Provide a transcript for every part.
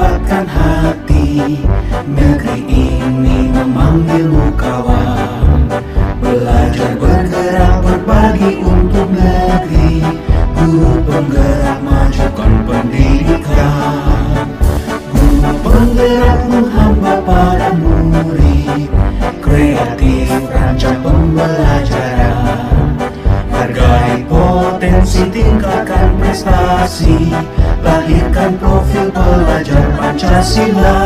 kuatkan hati. Negeri ini memanggilmu kawan. Belajar bergerak berbagi untuk negeri. Guru penggerak majukan pendidikan. Guru penggerak menghamba pada murid. Kreatif rancang pembelajaran. Hargai potensi, tingkatkan prestasi. Lahirkan profil pelajar Pancasila.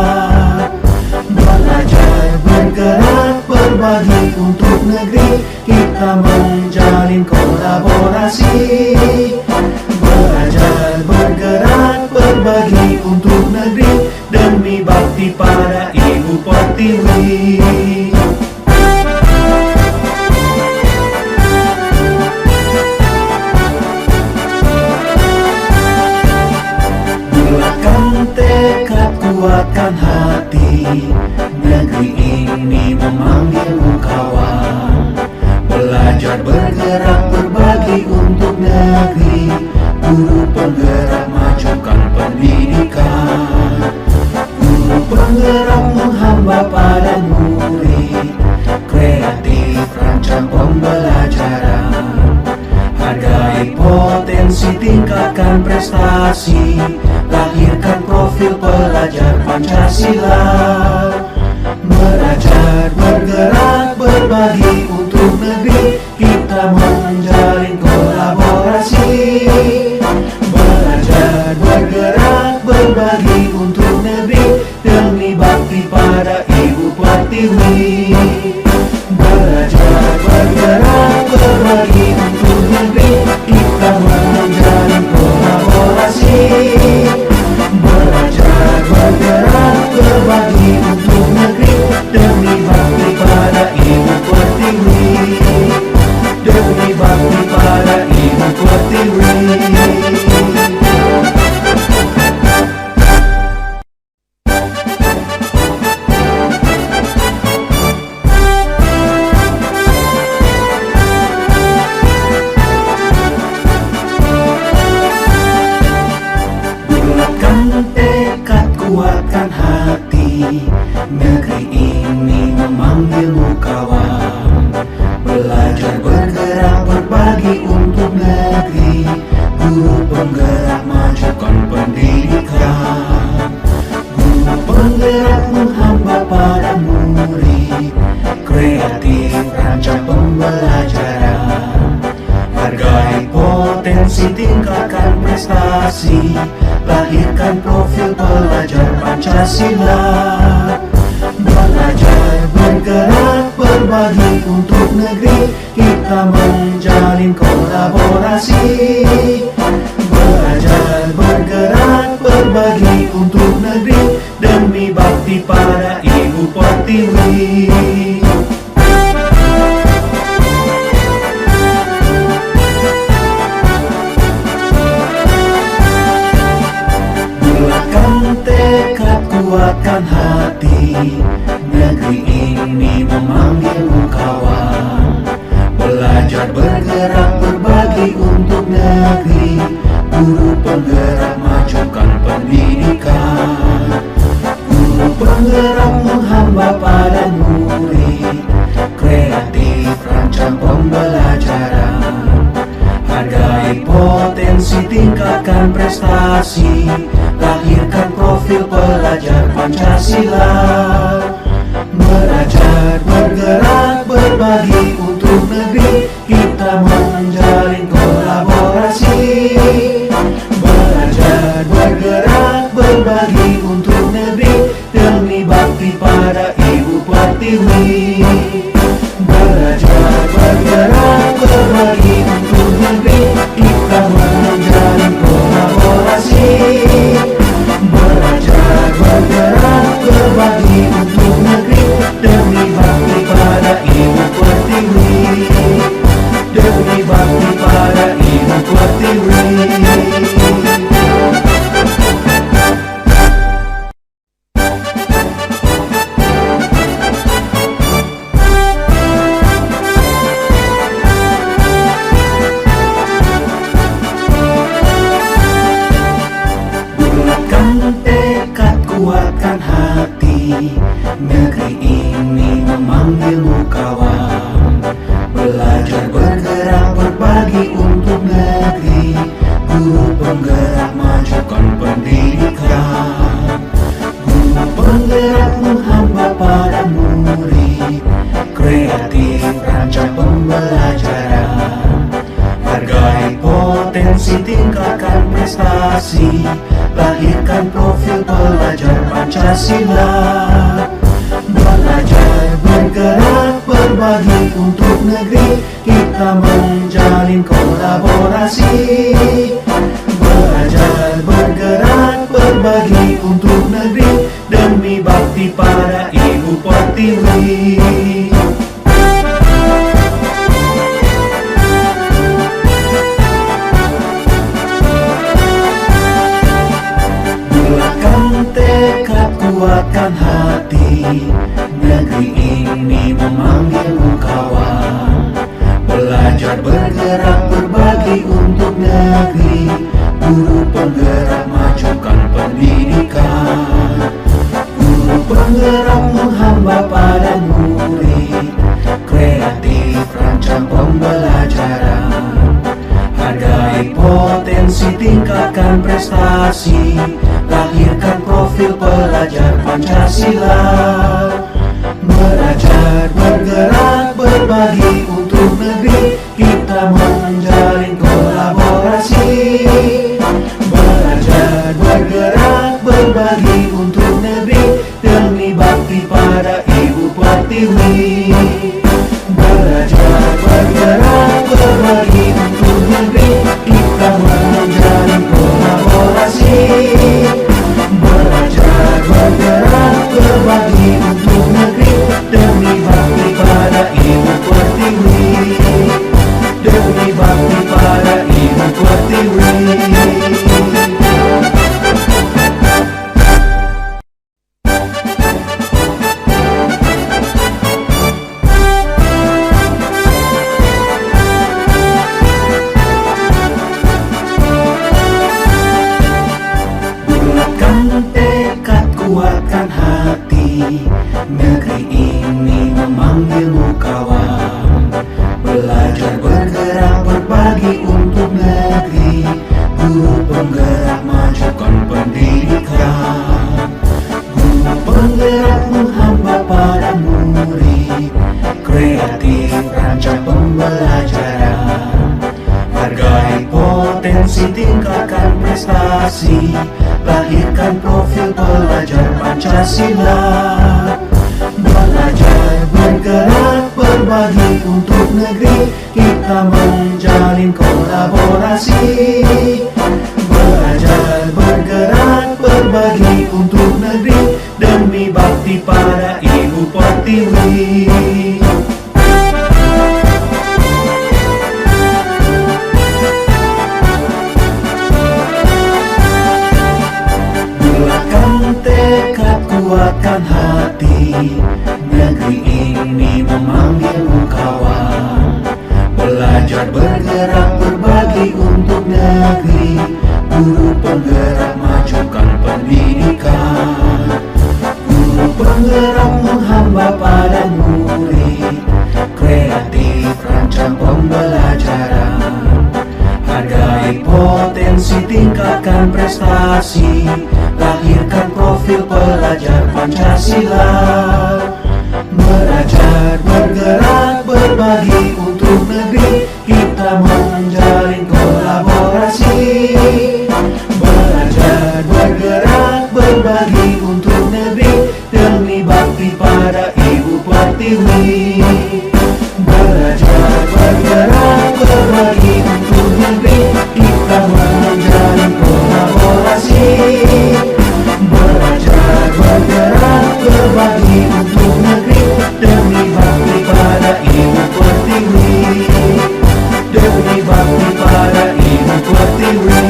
Belajar bergerak berbagi untuk negeri. Kita menjalin kolaborasi. Belajar bergerak berbagi untuk negeri. Demi bakti pada Ibu Pertiwi. Tekad kuatkan hati. Negeri ini memanggilmu kawan. Belajar bergerak berbagi untuk negeri. Guru penggerak majukan pendidikan. Guru penggerak menghamba pada murid. Kreatif rancang pembelajaran. Hargai potensi, tingkatkan prestasi. Lahirkan profil pelajar Pancasila. Belajar bergerak berbagi untuk negeri. Kita menjalin kolaborasi. Belajar bergerak berbagi untuk negeri. Demi bakti pada Ibu Pertiwi. Belajar bergerak berbagi untuk negeri. Kita menjalin kolaborasi. Belajar bergerak berbagi untuk negeri. Demi bakti pada Ibu Pertiwi. Demi bakti pada Ibu Pertiwi. Tekad kuatkan hati. Negeri ini memanggilmu kawan. Belajar bergerak berbagi untuk negeri. Guru penggerak majukan pendidikan. Guru penggerak menghamba pada murid. Kreatif rancang pembelajaran. Hargai potensi, tingkatkan prestasi. Lahirkan profil pelajar Pancasila. Belajar bergerak berbagi untuk negeri. Kita menjalin kolaborasi. Belajar bergerak berbagi untuk negeri. Demi bakti pada Ibu Pertiwi. Tekad kuatkan hati. Negeri ini memanggilmu kawan. Belajar bergerak berbagi untuk negeri. Guru penggerak majukan pendidikan. Guru penggerak menghamba pada murid. Kreatif rancang pembelajaran. Hargai potensi, tingkatkan prestasi. Lahirkan profil pelajar Pancasila. Belajar bergerak berbagi untuk negeri. Kita menjalin kolaborasi. Belajar bergerak berbagi untuk negeri. Demi bakti pada Ibu Pertiwi. Belajar bergerak berbagi untuk negeri. Kita menjalin kolaborasi. Belajar bergerak berbagi untuk negeri. Demi bakti pada Ibu Pertiwi. Demi bakti pada Ibu Pertiwi. prestasi, lahirkan profil pelajar Pancasila. Belajar, bergerak, berbagi untuk negeri, kita menjalin kolaborasi. Belajar, bergerak, berbagi untuk negeri, demi bakti pada Ibu Pertiwi. Tekad, kuatkan hati, negeri ini memanggilmu kawan. Belajar, bergerak, berbagi untuk negeri, guru penggerak, majukan pendidikan. Guru penggerak menghamba pada murid, kreatif rancang pembelajaran. Hargai potensi, tingkatkan prestasi, lahirkan profil pelajar Pancasila. Belajar, bergerak, berbagi untuk negeri, kita menjalin kolaborasi. Belajar, bergerak, berbagi untuk negeri, demi bakti pada Ibu Pertiwi. Belajar, bergerak, berbagi untuk negeri, kita menjalin kolaborasi. Belajar, bergerak, berbagi untuk negeri, demi bakti pada Ibu Pertiwi. Demi bakti pada Ibu Pertiwi. Tekad, kuatkan hati, negeri ini memanggilmu kawan. Belajar, bergerak, berbagi untuk negeri, guru penggerak, majukan pendidikan. Guru penggerak menghamba pada murid, kreatif rancang pembelajaran. Hargai potensi, tingkatkan prestasi, lahirkan profil pelajar Pancasila. Belajar, bergerak, berbagi untuk negeri, kita menjalin kolaborasi. Belajar, bergerak, berbagi untuk negeri, demi bakti pada Ibu Pertiwi. Tekad, kuatkan hati, negeri ini memanggilmu kawan. Belajar, bergerak, berbagi untuk negeri, guru penggerak, majukan pendidikan. Guru penggerak menghamba pada murid, kreatif rancang pembelajaran. Hargai potensi, tingkatkan prestasi, lahirkan profil pelajar Pancasila. Belajar, bergerak, berbagi untuk negeri, kita menjalin kolaborasi. Belajar, bergerak, berbagi untuk negeri, demi bakti pada Ibu Pertiwi. Belajar, bergerak, berbagi untuk negeri, kita menjalin kolaborasi. Belajar, bergerak, berbagi untuk negeri, demi bakti pada Ibu Pertiwi. Demi bakti pada Ibu Pertiwi.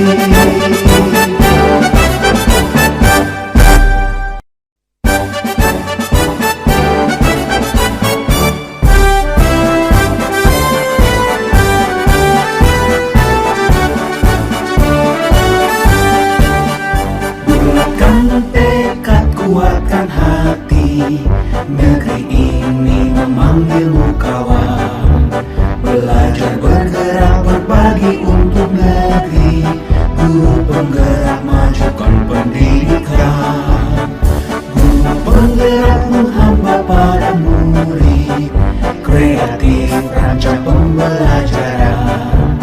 Tekad, kuatkan hati, negeri ini memanggilmu kawan. Belajar, bergerak, berbagi untuk negeri, guru penggerak, majukan pendidikan. Guru penggerak menghamba pada murid, kreatif rancang pembelajaran.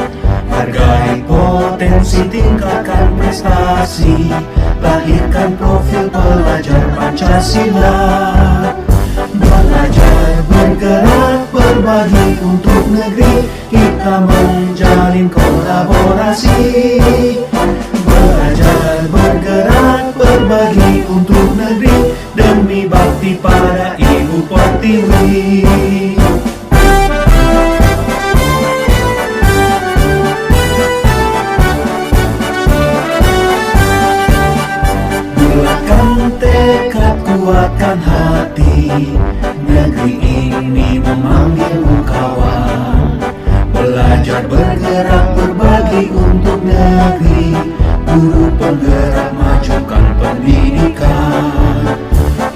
Hargai potensi, tingkatkan prestasi, prestasi, lahirkan profil pelajar Pancasila. Belajar, bergerak, berbagi untuk negeri, kita menjalin kolaborasi. Belajar, bergerak, berbagi untuk negeri, demi bakti pada Ibu Pertiwi. Tekad, kuatkan hati, negeri ini memanggilmu kawan. Belajar, bergerak, berbagi untuk negeri, guru penggerak, majukan pendidikan.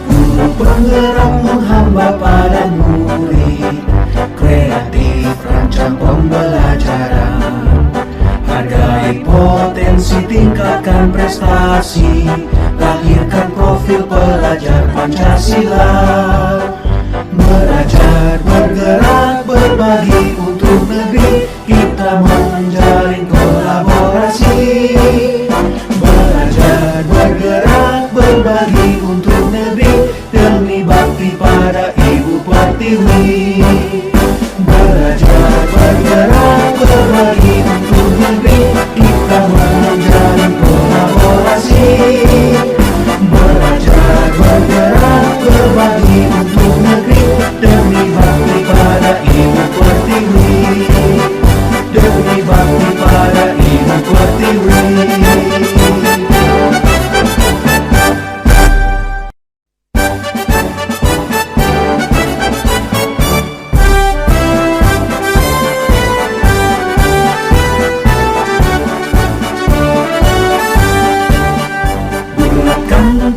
Guru penggerak menghamba pada murid, kreatif rancang pembelajaran. Hargai potensi, tingkatkan prestasi, lahirkan profil pelajar Pancasila. Belajar, bergerak, berbagi untuk negeri, kita menjalin kolaborasi. Belajar, bergerak, berbagi untuk negeri, demi bakti pada Ibu Pertiwi. Belajar, bergerak, berbagi untuk negeri, kita menjalin kolaborasi. Belajar, bergerak, berbagi untuk negeri, demi bakti pada Ibu Pertiwi. Demi bakti pada Ibu Pertiwi.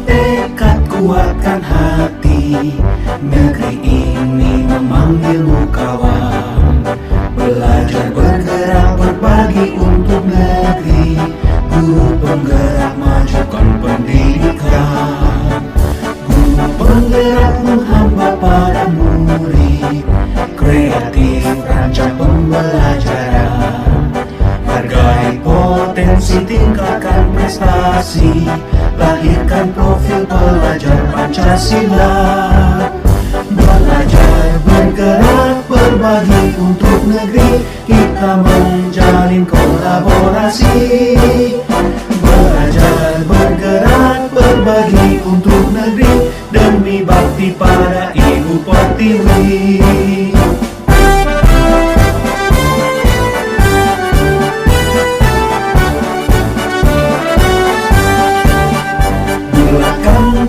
Tekad, kuatkan hati, negeri ini memanggilmu kawan. Belajar, bergerak, berbagi untuk negeri, guru penggerak, majukan pendidikan. Guru penggerak menghamba pada murid, kreatif rancang pembelajaran. Hargai potensi, tingkatkan prestasi, lahirkan profil pelajar Pancasila. Belajar, bergerak, berbagi untuk negeri, kita menjalin kolaborasi. Belajar, bergerak, berbagi untuk negeri, demi bakti pada Ibu Pertiwi.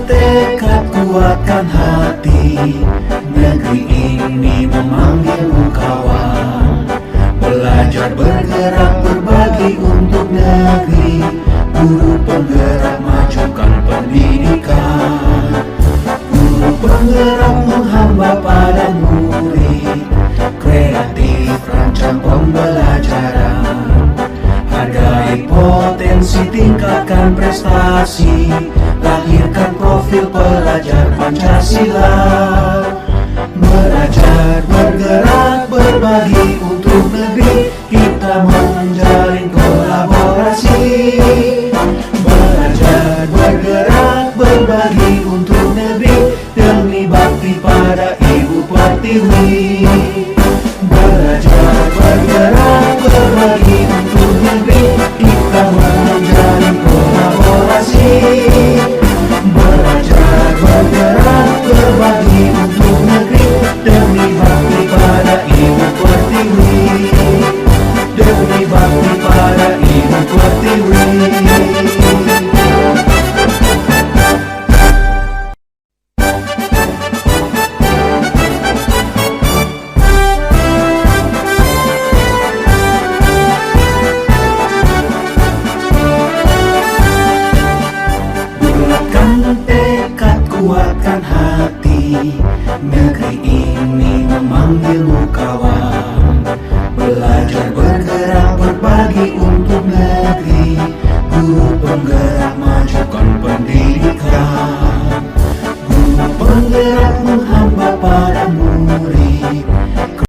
Tekad, kuatkan hati, negeri ini memanggilmu kawan. Belajar, bergerak, berbagi untuk negeri, guru penggerak, majukan pendidikan. Guru penggerak menghamba pada murid, kreatif rancang pembelajaran. Hargai potensi, tingkatkan prestasi, lahirkan profil pelajar Pancasila. Belajar, bergerak, berbagi untuk negeri, kita menjalin kolaborasi. Belajar, bergerak, berbagi untuk negeri, demi bakti pada Ibu Pertiwi. Belajar, bergerak, berbagi untuk negeri, kita menjalin kolaborasi. Belajar, bergerak, berbagi untuk negeri, demi bakti pada Ibu Pertiwi. Demi bakti pada Ibu Pertiwi. Tekad, kuatkan hati, negeri ini memanggilmu